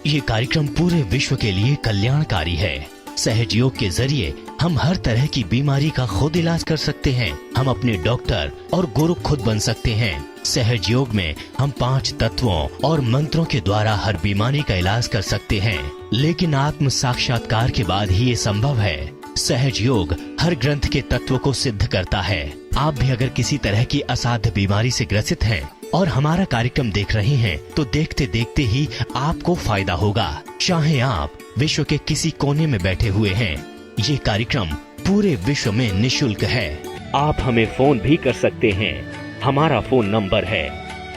ये कार्यक्रम पूरे विश्व के लिए कल्याणकारी है। सहज योग के जरिए हम हर तरह की बीमारी का खुद इलाज कर सकते हैं। हम अपने डॉक्टर और गुरु खुद बन सकते हैं। सहज योग में हम 5 तत्वों और मंत्रों के द्वारा हर बीमारी का इलाज कर सकते हैं, लेकिन आत्म साक्षात्कार के बाद ही ये संभव है। सहज योग हर ग्रंथ के तत्व को सिद्ध करता है। आप भी अगर किसी तरह की असाध्य बीमारी से ग्रसित हैं और हमारा कार्यक्रम देख रहे हैं, तो देखते देखते ही आपको फायदा होगा। चाहे आप विश्व के किसी कोने में बैठे हुए हैं, ये कार्यक्रम पूरे विश्व में निशुल्क है। आप हमें फोन भी कर सकते हैं। हमारा फोन नंबर है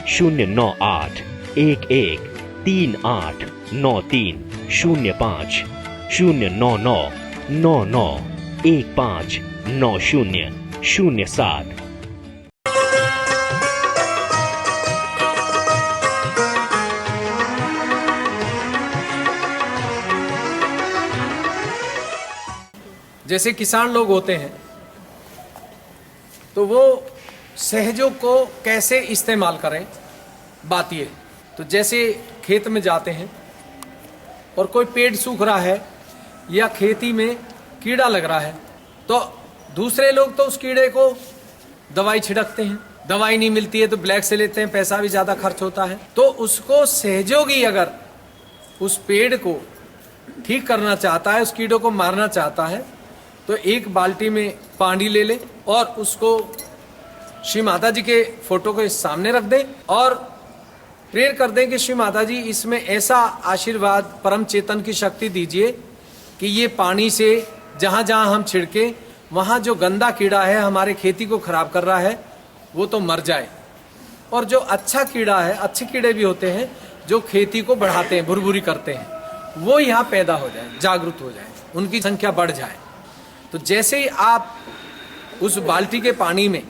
098 11 38 93 05 099 99 15 90 07। जैसे किसान लोग होते हैं तो वो सहयोग को कैसे इस्तेमाल करें, बात ये। तो जैसे खेत में जाते हैं और कोई पेड़ सूख रहा है या खेती में कीड़ा लग रहा है, तो दूसरे लोग तो उस कीड़े को दवाई छिड़कते हैं, दवाई नहीं मिलती है तो ब्लैक से लेते हैं, पैसा भी ज़्यादा खर्च होता है। तो उसको सहयोगी अगर उस पेड़ को ठीक करना चाहता है, उस कीड़ों को मारना चाहता है, तो एक बाल्टी में पानी ले ले और उसको श्री माता जी के फोटो के सामने रख दे और प्रेयर कर दें कि श्री माता जी इसमें ऐसा आशीर्वाद परम चेतन की शक्ति दीजिए कि ये पानी से जहाँ जहाँ हम छिड़के वहाँ जो गंदा कीड़ा है हमारे खेती को खराब कर रहा है वो तो मर जाए, और जो अच्छा कीड़ा है, अच्छे कीड़े भी होते हैं जो खेती को बढ़ाते हैं, भुरभुरी करते हैं, वो यहाँ पैदा हो जाए, जागरूक हो जाए, उनकी संख्या बढ़ जाए। तो जैसे ही आप उस बाल्टी के पानी में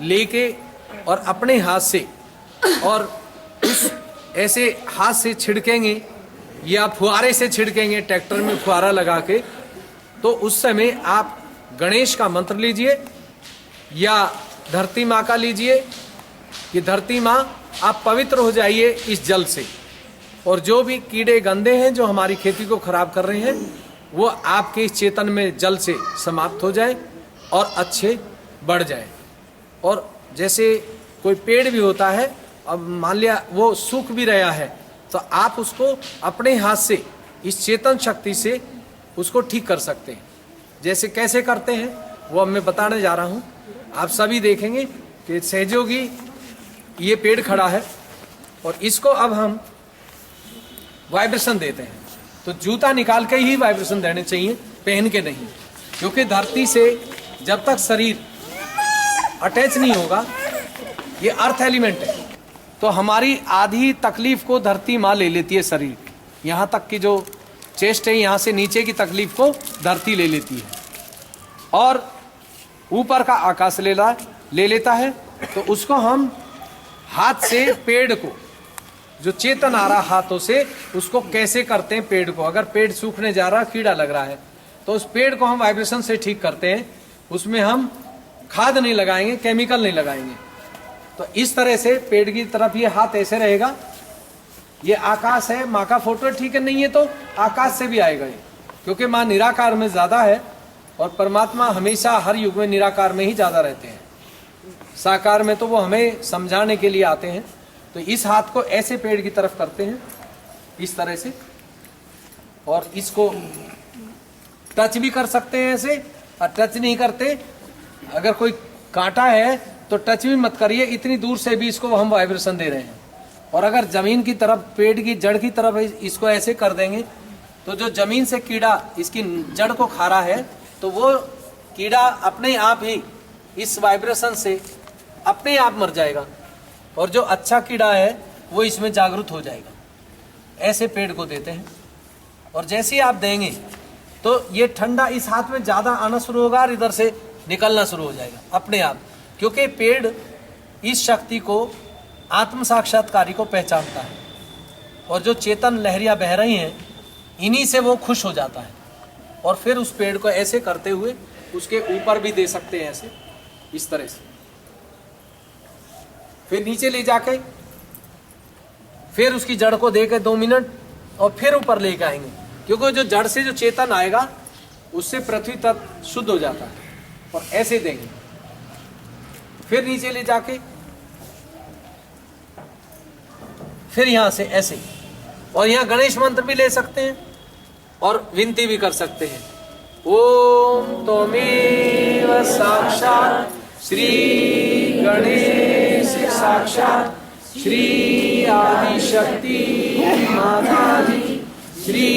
लेके और अपने हाथ से और उस ऐसे हाथ से छिड़केंगे या फुहारे से छिड़केंगे, ट्रैक्टर में फुहारा लगा के, तो उस समय आप गणेश का मंत्र लीजिए या धरती माँ का लीजिए कि धरती माँ आप पवित्र हो जाइए इस जल से, और जो भी कीड़े गंदे हैं जो हमारी खेती को खराब कर रहे हैं वो आपके इस चेतन में जल से समाप्त हो जाए और अच्छे बढ़ जाए। और जैसे कोई पेड़ भी होता है, अब मान लिया वो सूख भी रहा है, तो आप उसको अपने हाथ से इस चेतन शक्ति से उसको ठीक कर सकते हैं। जैसे कैसे करते हैं वो अब मैं बताने जा रहा हूँ। आप सभी देखेंगे कि सहयोगी ये पेड़ खड़ा है और इसको अब हम वाइब्रेशन देते हैं। तो जूता निकाल के ही वाइब्रेशन देने चाहिए, पहन के नहीं, क्योंकि धरती से जब तक शरीर अटैच नहीं होगा, ये अर्थ एलिमेंट है, तो हमारी आधी तकलीफ को धरती माँ ले लेती है। शरीर यहाँ तक की जो चेस्ट है, यहाँ से नीचे की तकलीफ को धरती ले लेती है और ऊपर का आकाश ले लेता है। तो उसको हम हाथ से पेड़ को, जो चेतन आ रहा हाथों से, उसको कैसे करते हैं पेड़ को। अगर पेड़ सूखने जा रहा, कीड़ा लग रहा है, तो उस पेड़ को हम वाइब्रेशन से ठीक करते हैं। उसमें हम खाद नहीं लगाएंगे, केमिकल नहीं लगाएंगे। तो इस तरह से पेड़ की तरफ ये हाथ ऐसे रहेगा। ये आकाश है, माँ का फोटो ठीक है, नहीं है तो आकाश से भी आएगा ये, क्योंकि माँ निराकार में ज्यादा है और परमात्मा हमेशा हर युग में निराकार में ही ज्यादा रहते हैं। साकार में तो वो हमें समझाने के लिए आते हैं। तो इस हाथ को ऐसे पेड़ की तरफ करते हैं इस तरह से, और इसको टच भी कर सकते हैं ऐसे, और टच नहीं करते, अगर कोई कांटा है तो टच भी मत करिए, इतनी दूर से भी इसको हम वाइब्रेशन दे रहे हैं। और अगर जमीन की तरफ, पेड़ की जड़ की तरफ इसको ऐसे कर देंगे, तो जो जमीन से कीड़ा इसकी जड़ को खा रहा है, तो वो कीड़ा अपने आप ही इस वाइब्रेशन से अपने आप मर जाएगा, और जो अच्छा कीड़ा है वो इसमें जागरूक हो जाएगा। ऐसे पेड़ को देते हैं, और जैसे ही आप देंगे तो ये ठंडा इस हाथ में ज़्यादा आना शुरू होगा और इधर से निकलना शुरू हो जाएगा अपने आप, क्योंकि पेड़ इस शक्ति को, आत्म साक्षात्कारी को पहचानता है, और जो चेतन लहरियाँ बह रही हैं इन्हीं से वो खुश हो जाता है। और फिर उस पेड़ को ऐसे करते हुए उसके ऊपर भी दे सकते हैं, ऐसे इस तरह से, फिर नीचे ले जाके फिर उसकी जड़ को दे के 2 मिनट और फिर ऊपर लेके आएंगे, क्योंकि जो जड़ से जो चेतन आएगा उससे पृथ्वी तत्व शुद्ध हो जाता है। और ऐसे देंगे, फिर नीचे ले जाके फिर यहां से ऐसे, और यहां गणेश मंत्र भी ले सकते हैं और विनती भी कर सकते हैं। ओम त्वमेव साक्षात् श्री गणेश साक्षात् श्री आदि शक्ति माता जी श्री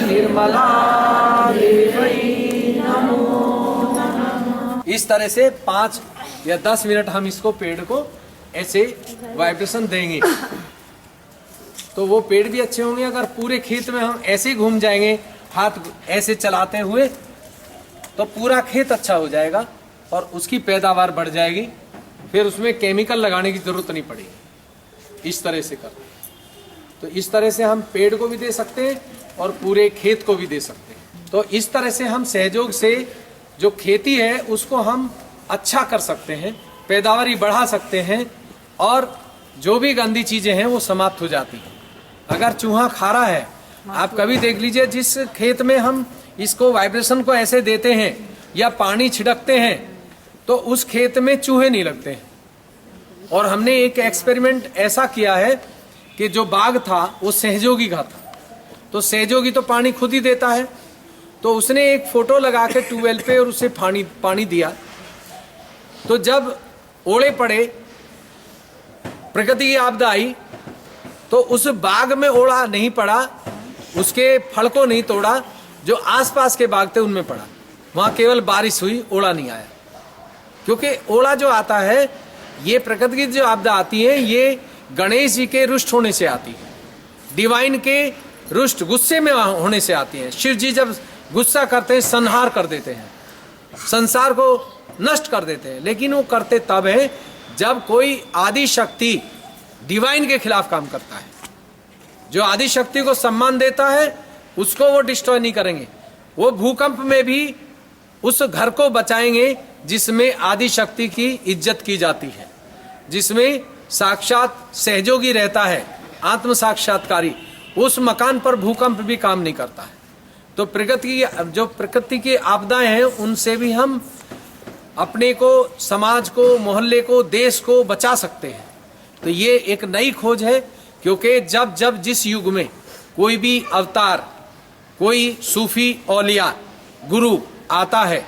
निर्मला देवी नमो नमः। इस तरह से 5 या 10 मिनट हम इसको पेड़ को ऐसे वाइब्रेशन देंगे तो वो पेड़ भी अच्छे होंगे। अगर पूरे खेत में हम ऐसे ही घूम जाएंगे हाथ ऐसे चलाते हुए तो पूरा खेत अच्छा हो जाएगा और उसकी पैदावार बढ़ जाएगी, फिर उसमें केमिकल लगाने की जरूरत नहीं पड़ेगी। इस तरह से कर, तो इस तरह से हम पेड़ को भी दे सकते हैं और पूरे खेत को भी दे सकते हैं। तो इस तरह से हम सहयोग से जो खेती है उसको हम अच्छा कर सकते हैं, पैदावारी बढ़ा सकते हैं और जो भी गंदी चीजें हैं वो समाप्त हो जाती हैं। अगर चूहा खा रहा है, आप कभी देख लीजिए, जिस खेत में हम इसको वाइब्रेशन को ऐसे देते हैं या पानी छिड़कते हैं तो उस खेत में चूहे नहीं लगते हैं। और हमने एक एक्सपेरिमेंट ऐसा किया है कि जो बाग था वो सहयोगी का था, तो सहयोगी तो पानी खुद ही देता है, तो उसने एक फोटो लगा के ट्यूबवेल पे और उसे पानी दिया। तो जब ओले पड़े, प्रकृति की आपदा आई, तो उस बाग में ओला नहीं पड़ा, उसके फल को नहीं तोड़ा, जो आसपास के बाग थे उनमें पड़ा। वहां केवल बारिश हुई, ओला नहीं आया। क्योंकि ओला जो आता है, ये प्रकृति की जो आपदा आती है, ये गणेश जी के रुष्ट होने से आती है, डिवाइन के रुष्ट गुस्से में होने से आती है। शिव जी जब गुस्सा करते हैं संहार कर देते हैं, संसार को नष्ट कर देते हैं, लेकिन वो करते तब है जब कोई आदि शक्ति डिवाइन के खिलाफ काम करता है। जो आदि शक्ति को सम्मान देता है उसको वो डिस्ट्रॉय नहीं करेंगे। वो भूकंप में भी उस घर को बचाएंगे जिसमें आदि शक्ति की इज्जत की जाती है, जिसमें साक्षात सहयोगी रहता है, आत्म साक्षात्कारी। उस मकान पर भूकंप भी काम नहीं करता है। तो प्रकृति की आपदाएं हैं उनसे भी हम अपने को, समाज को, मोहल्ले को, देश को बचा सकते हैं। तो ये एक नई खोज है, क्योंकि जब जब जिस युग में कोई भी अवतार, कोई सूफी औलिया गुरु आता है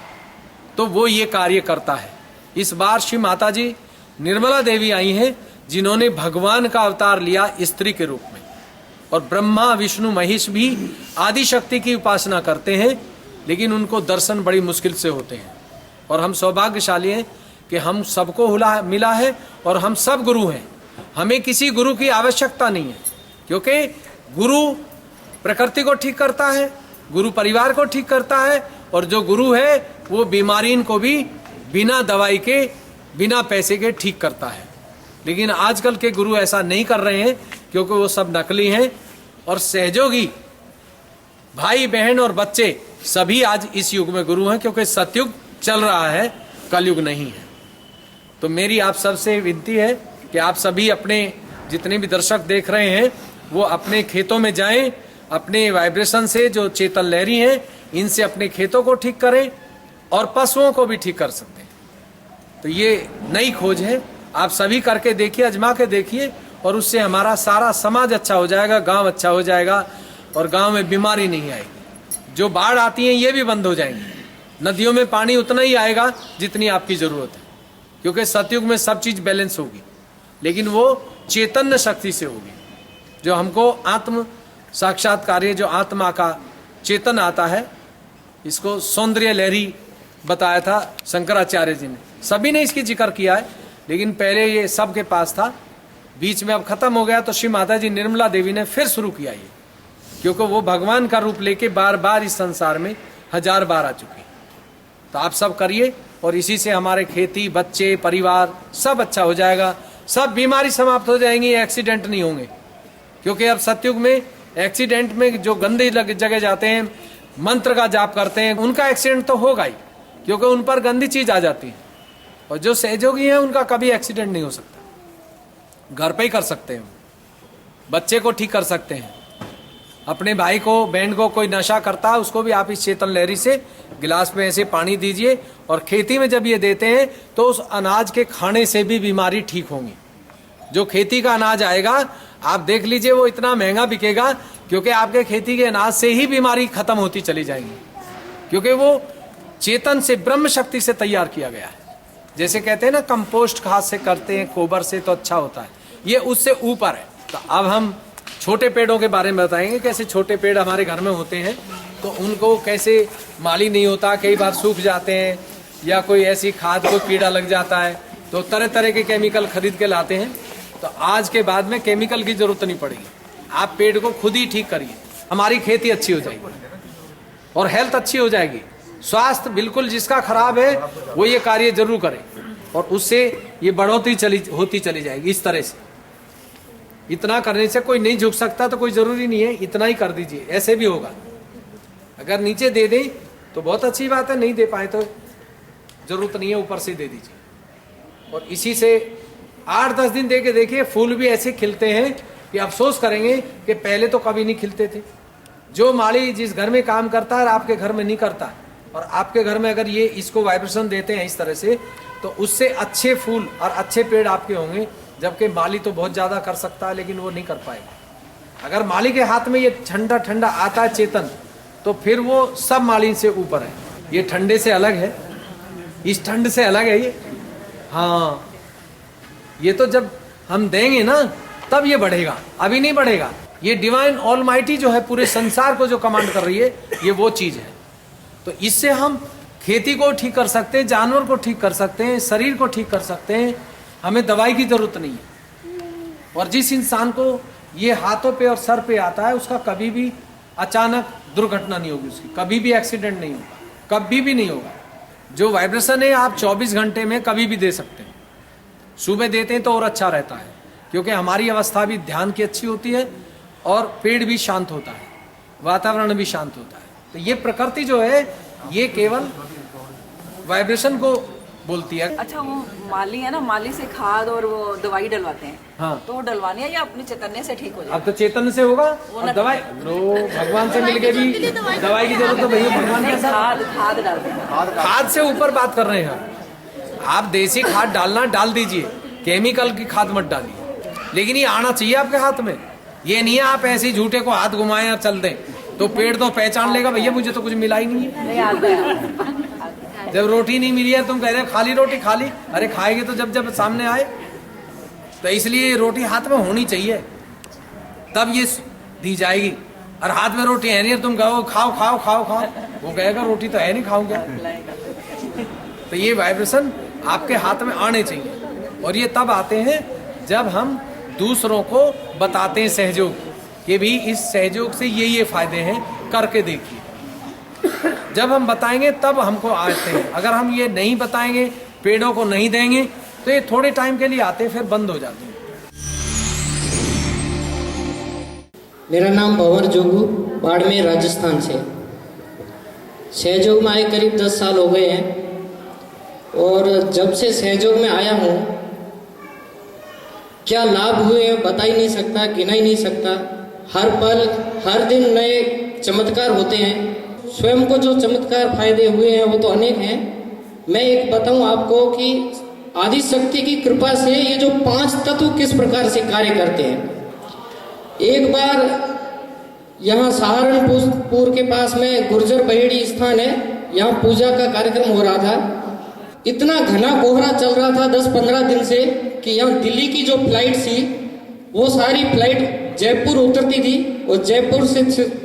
तो वो ये कार्य करता है। इस बार श्री माता जी निर्मला देवी आई हैं, जिन्होंने भगवान का अवतार लिया स्त्री के रूप में। और ब्रह्मा विष्णु महेश भी आदि शक्ति की उपासना करते हैं, लेकिन उनको दर्शन बड़ी मुश्किल से होते हैं। और हम सौभाग्यशाली हैं कि हम सबको मिला है और हम सब गुरु हैं। हमें किसी गुरु की आवश्यकता नहीं है, क्योंकि गुरु प्रकृति को ठीक करता है, गुरु परिवार को ठीक करता है, और जो गुरु है वो बीमारीन को भी बिना दवाई के, बिना पैसे के ठीक करता है। लेकिन आजकल के गुरु ऐसा नहीं कर रहे हैं, क्योंकि वो सब नकली हैं। और सहयोगी भाई बहन और बच्चे सभी आज इस युग में गुरु हैं, क्योंकि सतयुग चल रहा है, कलयुग नहीं है। तो मेरी आप सबसे विनती है कि आप सभी अपने जितने भी दर्शक देख रहे हैं वो अपने खेतों में जाएं, अपने वाइब्रेशन से जो चेतन लहरी हैं इनसे अपने खेतों को ठीक करें और पशुओं को भी ठीक कर सकते हैं। तो ये नई खोज है, आप सभी करके देखिए, आजमा के देखिए, और उससे हमारा सारा समाज अच्छा हो जाएगा, गांव अच्छा हो जाएगा और गांव में बीमारी नहीं आएगी। जो बाढ़ आती है ये भी बंद हो जाएंगी, नदियों में पानी उतना ही आएगा जितनी आपकी जरूरत है, क्योंकि सतयुग में सब चीज बैलेंस होगी, लेकिन वो चैतन्य शक्ति से होगी। जो हमको आत्म साक्षात्कार, जो आत्मा का चेतन आता है, इसको सौंदर्य लहरी बताया था शंकराचार्य जी ने। सभी ने इसकी जिक्र किया है, लेकिन पहले ये सबके पास था, बीच में अब खत्म हो गया। तो श्री माता जी निर्मला देवी ने फिर शुरू किया ये, क्योंकि वो भगवान का रूप लेके बार बार इस संसार में 1000 बार आ चुकी। तो आप सब करिए, और इसी से हमारे खेती, बच्चे, परिवार सब अच्छा हो जाएगा, सब बीमारी समाप्त हो जाएंगी, एक्सीडेंट नहीं होंगे। क्योंकि अब सतयुग में एक्सीडेंट में जो गंदे जगह जाते हैं, मंत्र का जाप करते हैं, उनका एक्सीडेंट तो होगा ही, क्योंकि उन पर गंदी चीज आ जाती है। और जो सहयोगी हैं उनका कभी एक्सीडेंट नहीं हो सकता, घर पे ही कर सकते हैं, बच्चे को ठीक कर सकते हैं, अपने भाई को बहन को कोई नशा करता है उसको भी आप इस चेतन लहरी से गिलास में ऐसे पानी दीजिए, और खेती में जब ये देते हैं तो उस अनाज के खाने से भी बीमारी ठीक होंगी। जो खेती का अनाज आएगा आप देख लीजिए वो इतना महंगा बिकेगा, क्योंकि आपके खेती के अनाज से ही बीमारी खत्म होती चली जाएगी, क्योंकि वो चेतन से ब्रह्म शक्ति से तैयार किया गया है। जैसे कहते हैं ना कंपोस्ट खाद से करते हैं, गोबर से तो अच्छा होता है, ये उससे ऊपर है। तो अब हम छोटे पेड़ों के बारे में बताएंगे, कैसे छोटे पेड़ हमारे घर में होते हैं तो उनको कैसे माली नहीं होता, कई बार सूख जाते हैं या कोई ऐसी खाद को कीड़ा लग जाता है तो तरह तरह के केमिकल खरीद के लाते हैं। तो आज के बाद में केमिकल की जरूरत नहीं पड़ेगी, आप पेड़ को खुद ही ठीक करिए, हमारी खेती अच्छी हो जाएगी और हेल्थ अच्छी हो जाएगी। स्वास्थ्य बिल्कुल जिसका खराब है वो ये कार्य जरूर करे और उससे ये बढ़ोतरी होती चली जाएगी। इस तरह से इतना करने से कोई नहीं झुक सकता तो कोई जरूरी नहीं है इतना ही कर दीजिए, ऐसे भी होगा। अगर नीचे दे दें तो बहुत अच्छी बात है, नहीं दे पाए तो जरूरत नहीं है, ऊपर से दे दीजिए। और इसी से 8-10 दिन दे के देखिए, फूल भी ऐसे खिलते हैं कि अफसोस करेंगे कि पहले तो कभी नहीं खिलते थे। जो माली जिस घर में काम करता है और आपके घर में नहीं करता, और आपके घर में अगर ये इसको वाइब्रेशन देते हैं इस तरह से, तो उससे अच्छे फूल और अच्छे पेड़ आपके होंगे। जबकि माली तो बहुत ज्यादा कर सकता है लेकिन वो नहीं कर पाएगा। अगर माली के हाथ में ये ठंडा ठंडा आता है चेतन, तो फिर वो सब माली से ऊपर है। ये ठंडे से अलग है, इस ठंड से अलग है ये। हाँ, ये तो जब हम देंगे ना तब ये बढ़ेगा, अभी नहीं बढ़ेगा। ये डिवाइन ऑलमाइटी जो है पूरे संसार को जो कमांड कर रही है, ये वो चीज है। तो इससे हम खेती को ठीक कर सकते हैं, जानवर को ठीक कर सकते हैं, शरीर को ठीक कर सकते हैं। हमें दवाई की जरूरत नहीं है। और जिस इंसान को ये हाथों पे और सर पे आता है उसका कभी भी अचानक दुर्घटना नहीं होगी, उसकी कभी भी एक्सीडेंट नहीं होगा, कभी भी नहीं होगा। जो वाइब्रेशन है आप 24 घंटे में कभी भी दे सकते हैं। सुबह देते हैं तो और अच्छा रहता है, क्योंकि हमारी अवस्था भी ध्यान की अच्छी होती है और पेड़ भी शांत होता है, वातावरण भी शांत होता है। तो ये प्रकृति जो है ये केवल वाइब्रेशन को बोलती है। अच्छा, वो माली है ना, माली से खाद और वो दवाई डलवाते हैं। हाँ, तो वो डलवानी है या अपने चैतन्य से ठीक हो जाए? अब तो चेतन से होगा और दवाई भगवान से मिलके भी दवाई की जरूरत तो भैया भगवान के साथ खाद डालते हैं। खाद से ऊपर बात कर रहे हैं आप। देसी खाद डालना डाल दीजिए, केमिकल की खाद मत डालिए, लेकिन ये आना चाहिए आपके हाथ में। ये नहीं है आप ऐसे ही झूठे को हाथ घुमाएं और चल दें तो पेड़ तो पहचान लेगा भैया मुझे तो कुछ मिला ही नहीं है। जब रोटी नहीं मिली है तुम कह रहे हो खाली रोटी खा ली, अरे खाएंगे तो जब जब सामने आए। तो इसलिए रोटी हाथ में होनी चाहिए तब ये दी जाएगी। और हाथ में रोटी है नहीं, तुम कहो खाओ खाओ खाओ खाओ, वो कहेगा रोटी तो है नहीं, खाऊं क्या। तो ये वाइब्रेशन आपके हाथ में आने चाहिए, और ये तब आते हैं जब हम दूसरों को बताते हैं सहयोग कि भी इस सहयोग से ये फायदे हैं, करके देखिए। जब हम बताएंगे तब हमको आते हैं। अगर हम ये नहीं बताएंगे, पेड़ों को नहीं देंगे, तो ये थोड़े टाइम के लिए आते फिर बंद हो जाते हैं। मेरा नाम भंवर जोगू, बाड़मेर राजस्थान से। सहयोग में आए करीब 10 साल हो गए हैं, और जब से सहयोग में आया हूँ क्या लाभ हुए हैं बता ही नहीं सकता, गिना ही नहीं सकता। हर पल हर दिन नए चमत्कार होते हैं। स्वयं को जो चमत्कार फायदे हुए हैं वो तो अनेक हैं। मैं एक बताऊं आपको कि आदि शक्ति की कृपा से ये जो 5 तत्व किस प्रकार से कार्य करते हैं। एक बार यहाँ सहारनपुर के पास में गुर्जर बहेड़ी स्थान है, यहाँ पूजा का कार्यक्रम हो रहा था। इतना घना कोहरा चल रहा था 10-15 दिन से कि यहाँ दिल्ली की जो फ्लाइट थी वो सारी फ्लाइट जयपुर उतरती थी, और जयपुर से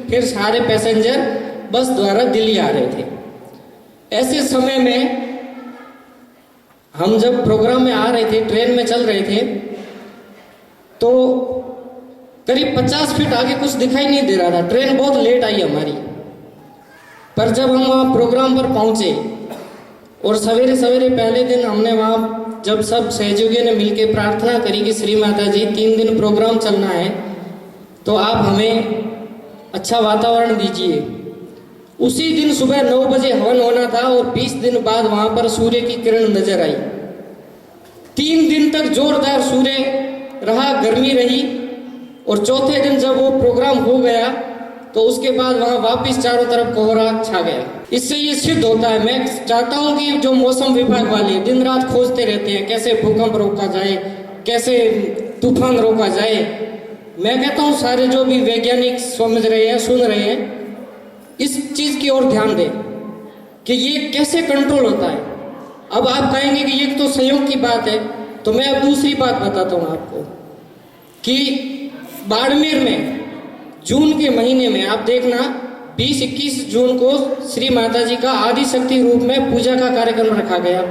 फिर सारे पैसेंजर बस द्वारा दिल्ली आ रहे थे। ऐसे समय में हम जब प्रोग्राम में आ रहे थे, ट्रेन में चल रहे थे, तो करीब 50 फीट आगे कुछ दिखाई नहीं दे रहा था। ट्रेन बहुत लेट आई हमारी, पर जब हम वहाँ प्रोग्राम पर पहुँचे और सवेरे सवेरे पहले दिन हमने वहाँ जब सब सहयोगियों ने मिलकर प्रार्थना करी कि श्री माता जी 3 दिन प्रोग्राम चलना है तो आप हमें अच्छा वातावरण दीजिए। उसी दिन सुबह 9 बजे हवन होना था और 20 दिन बाद वहाँ पर सूर्य की किरण नजर आई। 3 दिन तक जोरदार सूर्य रहा, गर्मी रही, और चौथे दिन जब वो प्रोग्राम हो गया तो उसके बाद वहाँ वापस चारों तरफ कोहरा छा गया। इससे ये सिद्ध होता है, मैं चाहता हूँ कि जो मौसम विभाग वाले दिन रात खोजते रहते हैं कैसे भूकंप रोका जाए, कैसे तूफान रोका जाए, मैं कहता हूँ सारे जो भी वैज्ञानिक समझ रहे हैं, सुन रहे हैं, इस चीज़ की ओर ध्यान दें कि ये कैसे कंट्रोल होता है। अब आप कहेंगे कि ये तो संयोग की बात है, तो मैं अब दूसरी बात बताता हूँ आपको कि बाड़मेर में जून के महीने में आप देखना 20-21 जून को श्री माता जी का आदि शक्ति रूप में पूजा का कार्यक्रम रखा गया।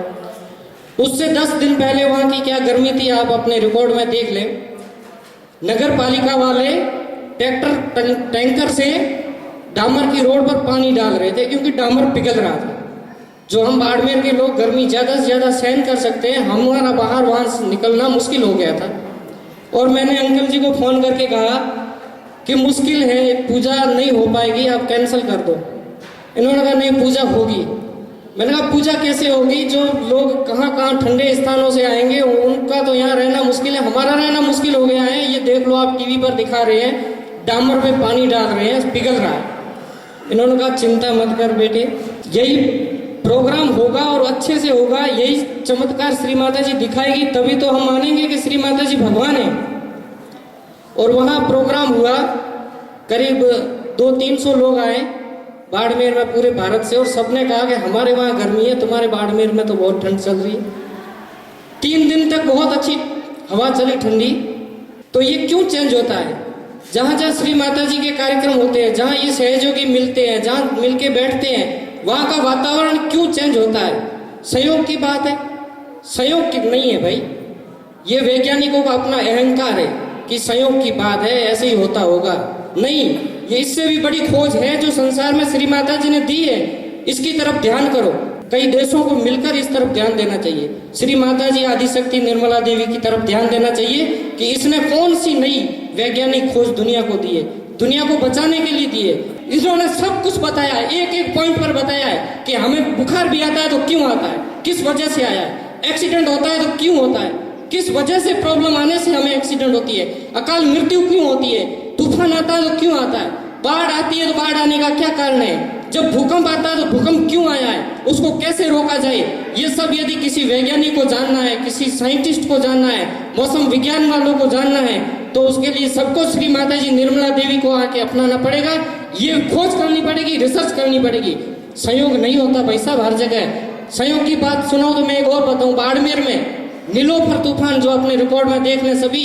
उससे 10 दिन पहले वहाँ की क्या गर्मी थी आप अपने रिकॉर्ड में देख लें। नगर पालिका वाले ट्रैक्टर टैंकर से डामर की रोड पर पानी डाल रहे थे क्योंकि डामर पिघल रहा था। जो हम बाड़मेर के लोग गर्मी ज़्यादा से ज़्यादा सहन कर सकते हैं, हमारा बाहर वहाँ से निकलना मुश्किल हो गया था। और मैंने अंकल जी को फ़ोन करके कहा कि मुश्किल है, पूजा नहीं हो पाएगी, आप कैंसिल कर दो। इन्होंने कहा नहीं पूजा होगी। मैंने कहा पूजा कैसे होगी, जो लोग कहाँ कहाँ ठंडे स्थानों से आएंगे उनका तो यहाँ रहना मुश्किल है, हमारा रहना मुश्किल हो गया है। ये देख लो आप टीवी पर दिखा रहे हैं, डामर पे पानी डाल रहे हैं, पिघल रहा है। इन्होंने कहा चिंता मत कर बेटे, यही प्रोग्राम होगा और अच्छे से होगा, यही चमत्कार श्री माता जी दिखाएगी, तभी तो हम मानेंगे कि श्री माता जी भगवान है। और वहाँ प्रोग्राम हुआ, करीब 200-300 लोग आए बाड़मेर में पूरे भारत से, और सबने कहा कि हमारे वहाँ गर्मी है, तुम्हारे बाड़मेर में तो बहुत ठंड चल रही है। 3 दिन तक बहुत अच्छी हवा चली ठंडी। तो ये क्यों चेंज होता है? जहाँ जहाँ श्री माता जी के कार्यक्रम होते हैं, जहाँ ये सहयोगी मिलते हैं, जहाँ मिलके बैठते हैं, वहाँ का वातावरण क्यों चेंज होता है? संयोग की बात है? संयोग की नहीं है भाई, ये वैज्ञानिकों का अपना अहंकार है कि संयोग की बात है, ऐसे ही होता होगा। नहीं, ये इससे भी बड़ी खोज है जो संसार में श्री माता जी ने दी है, इसकी तरफ ध्यान करो। कई देशों को मिलकर इस तरफ ध्यान देना चाहिए। श्री माता जी आदिशक्ति निर्मला देवी की तरफ ध्यान देना चाहिए कि इसने कौन सी नई वैज्ञानिक खोज दुनिया को दी है, दुनिया को बचाने के लिए दी है। इन्होंने सब कुछ बताया है, एक एक पॉइंट पर बताया है कि हमें बुखार भी आता है तो क्यों आता है, किस वजह से आया है, एक्सीडेंट होता है तो क्यों होता है, किस वजह से प्रॉब्लम आने से हमें एक्सीडेंट होती है, अकाल मृत्यु क्यों होती है, तूफान आता है तो क्यों आता है, बाढ़ आती है तो बाढ़ आने का क्या कारण है, जब भूकंप आता है तो भूकंप क्यों आया है, उसको कैसे रोका जाए। ये सब यदि किसी वैज्ञानिक को जानना है, किसी साइंटिस्ट को जानना है, मौसम विज्ञान वालों को जानना है, तो उसके लिए सबको श्री माता जी निर्मला देवी को आके अपनाना पड़ेगा। ये खोज करनी पड़ेगी, रिसर्च करनी पड़ेगी। संयोग नहीं होता भाई साहब हर जगह। संयोग की बात सुनाओ तो मैं एक और बताऊं, बाड़मेर में नीलोफर तूफान, जो अपने रिकॉर्ड में देख लें सभी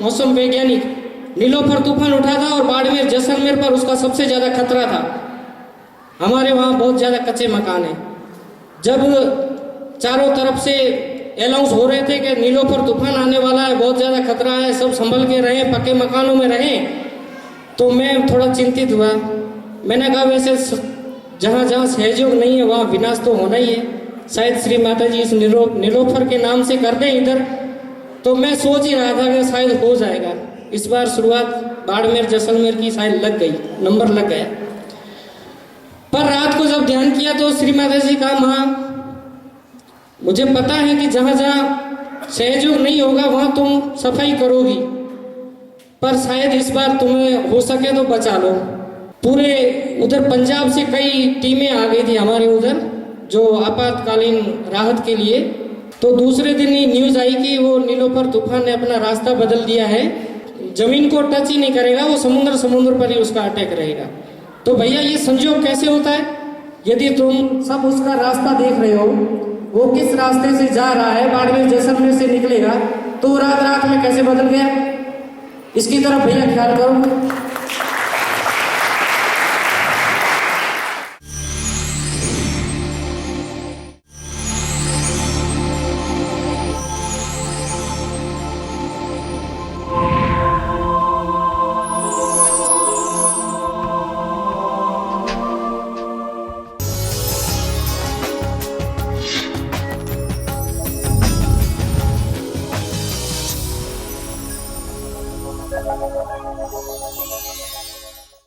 मौसम वैज्ञानिक, नीलोफर तूफान उठा था और बाड़मेर जैसलमेर पर उसका सबसे ज्यादा खतरा था। हमारे वहाँ बहुत ज्यादा कच्चे मकान है। जब चारों तरफ से अनाउंस हो रहे थे कि नीलोफर तूफान आने वाला है, बहुत ज्यादा खतरा है, सब संभल के रहें, पक्के मकानों में रहें, तो मैं थोड़ा चिंतित हुआ। मैंने कहा वैसे जहाँ जहाँ सहयोग नहीं है वहाँ विनाश तो होना ही है, शायद श्री माता जी इस नीलोफर के नाम से कर दें इधर। तो मैं सोच ही रहा था कि शायद हो जाएगा। इस बार शुरुआत बाड़मेर जैसलमेर की शायद लग गई, नंबर लग गया। पर रात को जब ध्यान किया तो श्री माता जी कहा, माँ मुझे पता है कि जहाँ जहाँ सहयोग नहीं होगा वहाँ तुम सफाई करोगी, पर शायद इस बार तुम्हें हो सके तो बचा लो। पूरे उधर पंजाब से कई टीमें आ गई थी हमारे उधर, जो आपातकालीन राहत के लिए। तो दूसरे दिन ही न्यूज़ आई कि वो नीलोफर तूफान ने अपना रास्ता बदल दिया है, जमीन को टच ही नहीं करेगा, वो समुद्र पर ही उसका अटैक रहेगा। तो भैया ये संयोग कैसे होता है? यदि तुम सब उसका रास्ता देख रहे हो, वो किस रास्ते से जा रहा है, बाड़मेर जैसलमेर से निकलेगा, तो रात रात में कैसे बदल गया, इसकी तरफ भैया ख्याल करो।